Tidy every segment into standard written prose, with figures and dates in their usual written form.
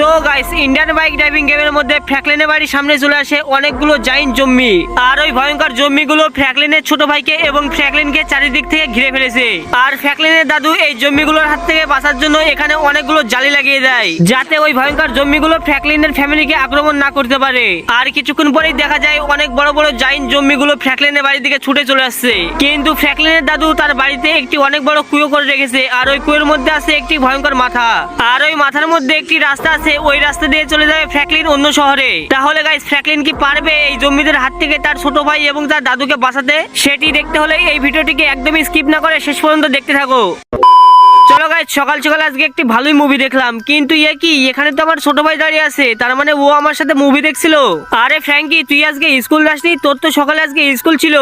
তো guys, Indian bike driving গেমের মধ্যে ফ্র্যাঙ্কলিনের বাড়ির সামনে চলে আসে অনেকগুলো জাইন্ট জম্বি। আর ওই ভয়ঙ্কর জম্বিগুলো ফ্র্যাঙ্কলিনের ছোট ভাইকে এবং ফ্র্যাঙ্কলিনকে চারিদিক থেকে ঘিরে ফেলেছে। আর ফ্র্যাঙ্কলিনের দাদু এই জম্বিগুলোর হাত থেকে বাঁচার জন্য এখানে অনেকগুলো জালি লাগিয়ে দেয়, যাতে ওই ভয়ঙ্কর জম্বিগুলো ফ্র্যাঙ্কলিনের ফ্যামিলিকে আক্রমণ না করতে পারে। আর কিছুক্ষণ পরেই দেখা যায় অনেক বড় বড় জাইন্ট জম্বিগুলো ফ্র্যাঙ্কলিনের বাড়ির দিকে ছুটে চলে আসছে। কিন্তু ফ্র্যাঙ্কলিনের দাদু তার বাড়িতে একটি অনেক বড় কুয়ো করে রেখেছে। আর ওই কুয়োর মধ্যে আছে একটি ভয়ঙ্কর মাথা। আর ওই মাথার মধ্যে একটি রাস্তা আছে, ওই রাস্তা দিয়ে চলে যাবে ফ্র্যাঙ্কলিন অন্য শহরে। তাহলে গাইস, ফ্র্যাঙ্কলিন কি পারবে এই জম্বিদের হাত থেকে তার ছোট ভাই এবং তার দাদুকে বাঁচাতে? সেটি দেখতে হলে এই ভিডিওটিকে একদমই স্কিপ না করে শেষ পর্যন্ত দেখতে থাকো। চলো গাইস, সকাল সকাল আজকে একটি ভালোই মুভি দেখলাম। কিন্তু কি এখানে তো আমার ছোট ভাই দাঁড়িয়ে আছে, তার মানে ও আমার সাথে মুভি দেখছিল। আরে ফ্র্যাঙ্কি, তুই আজকে স্কুল যাসনি? তোর তো সকালে আজকে স্কুল ছিল।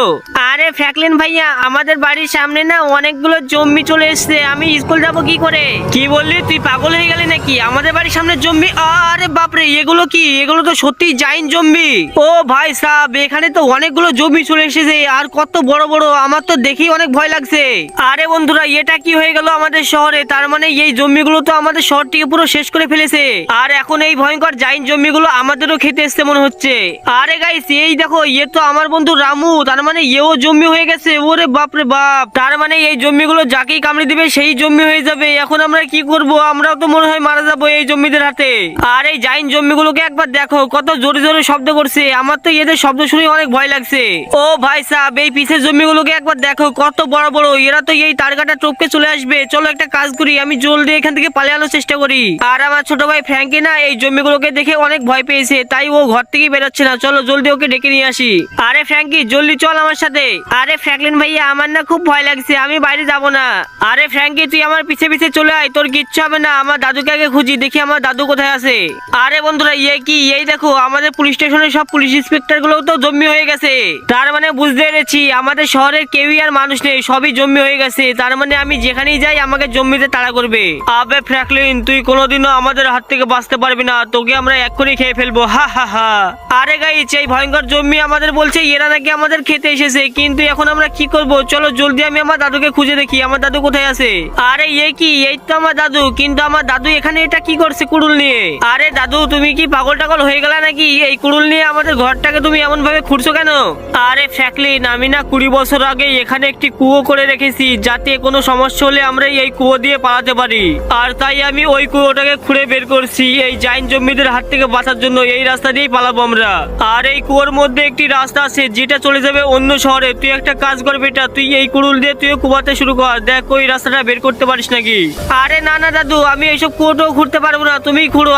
আরে ফ্র্যাঙ্কলিন ভাইয়া, আমাদের বাড়ির সামনে না অনেকগুলো জম্বি চলে এসেছে, আমি স্কুল যাব কি করে? কি বললি? তুই পাগল হয়ে গেলি নাকি? আমাদের বাড়ির সামনে জম্বি? আরে বাপরে, এগুলো কি? এগুলো তো সত্যি জাইন্ট জম্বি। ও ভাই সাহেব, এখানে তো অনেকগুলো জম্বি চলে এসেছে, আর কত বড় বড়! আমার তো দেখেই অনেক ভয় লাগছে। আরে বন্ধুরা, এটা কি হয়ে গেল আমাদের শহরে? তার মানে এই জম্বিগুলো তো আমাদের শহরটিকে পুরো শেষ করে ফেলেছে। আর এখন এই ভয়ঙ্কর জাইন্ট জম্বিগুলো আমাদেরও খেতে এসছে মনে হচ্ছে। আরে গাইস, এই দেখো, এ তো আমার বন্ধু রামু, তার মানে এও জম্বি হয়ে গেছে। ওরে বাপরে বাপ, তার মানে এই জম্বিগুলো যাকেই কামড়ে দিবে সেই জম্বি হয়ে যাবে। এখন আমরা কি করব? আমরাও তো মনে হয় মারা যাবো এই জম্বিদের হাতে। আর এই জাইন্ট জম্বিগুলোকে একবার দেখো, কত জোরে জোরে শব্দ করছে। আমার তো এদের শব্দ শুনে অনেক ভয় লাগছে। ও ভাই সাহেব, এই পিছের জম্বিগুলোকে একবার দেখো, কত বড় বড়! এরা তো এই তারকাটা টপকে চলে আসবে। চলো একটা কাজ করি, আমি জলদি এখান থেকে পালানোর চেষ্টা করি। আর আমার ছোট ভাই ফ্র্যাঙ্কি না এই জম্বিগুলোকে দেখে অনেক ভয় পেয়েছে, তাই ও ঘর থেকে বেরোচ্ছে না। চলো জলদি ওকে ডেকে নিয়ে আসি। আরে ফ্র্যাঙ্কি, জলদি চল আমার সাথে। আরে ফ্র্যাঙ্কলিন ভাইয়া, আমার না খুব ভয় লাগছে, আমি বাইরে যাব না। আরে ফ্র্যাঙ্কি, তুই আমার পিছে পিছে চলে আয়, তোর কিচ্ছু হবে না। আমার দাদুকে আগে খুঁজি, দেখি আমার দাদু কোথায় আছে। আরে বন্ধুরা, কি এই দেখো, আমাদের পুলিশ স্টেশনের সব পুলিশ ইন্সপেক্টর গুলো তো জম্বি হয়ে গেছে। তার মানে বুঝতে পেরেছি আমাদের শহরের কেউই আর মানুষ নেই, সবই জম্বি হয়ে গেছে। তার মানে আমি যেখানেই যাই আমাকে জম্বিতে তাড়া করবে। আবে ফ্র্যাঙ্কলিন, তুই কোনোদিনও আমাদের হাত থেকে বাঁচতে পারবি না, তোকে আমরা এক্ষুনি খেয়ে ফেলবো। হা হা হা। আরে গাইস, এই ভয়ঙ্কর জম্বি আমাদের বলছে এরা নাকি আমাদের খেতে এসেছে, কিন্তু এখন আমরা কি করব? চলো জলদি আমি আমার দাদুকে খুঁজে দেখি, আমার দাদু কোথায় আছে। আরে কি, এই তো আমার দাদু। কিন্তু আমার দাদু এখানে এটা কি করছে কুড়ুল নিয়ে? আরে দাদু, তুমি কি পাগল টাগল হয়ে গেলা নাকি? এই কুড়ুল নিয়ে আমাদের ঘরটাকে তুমি এমন ভাবে খুঁড়ছো কেন? আরে ফ্র্যাঙ্কলিন, আমি না 20 বছর আগে এখানে একটি কুয়ো করে রেখেছি, যাতে কোনো সমস্যা হলে আমরা এই কুয়ো দিয়ে পালাতে পারি। আর তাই আমি ওই কুয়োটাকে খুঁড়ে বের করছি এই জাইন্ট জম্বিদের হাত থেকে বাঁচার জন্য। এই রাস্তা দিয়েই পালাবো আমরা। আর এই কুয়োর মধ্যে একটি রাস্তা আছে যেটা চলে যাবে অন্য শহরে। তুই একটা কাজ কর বেটা, তুই এই কুড়ুল দিয়ে তুইও কুবাতে শুরু কর, দেখ ওই রাস্তাটা বের করতে পারিস নাকি। আরে না না দাদু, আমি এইসব কুয়োটাও খুঁড়তে পারবো না, তুমিই খুঁড়ো।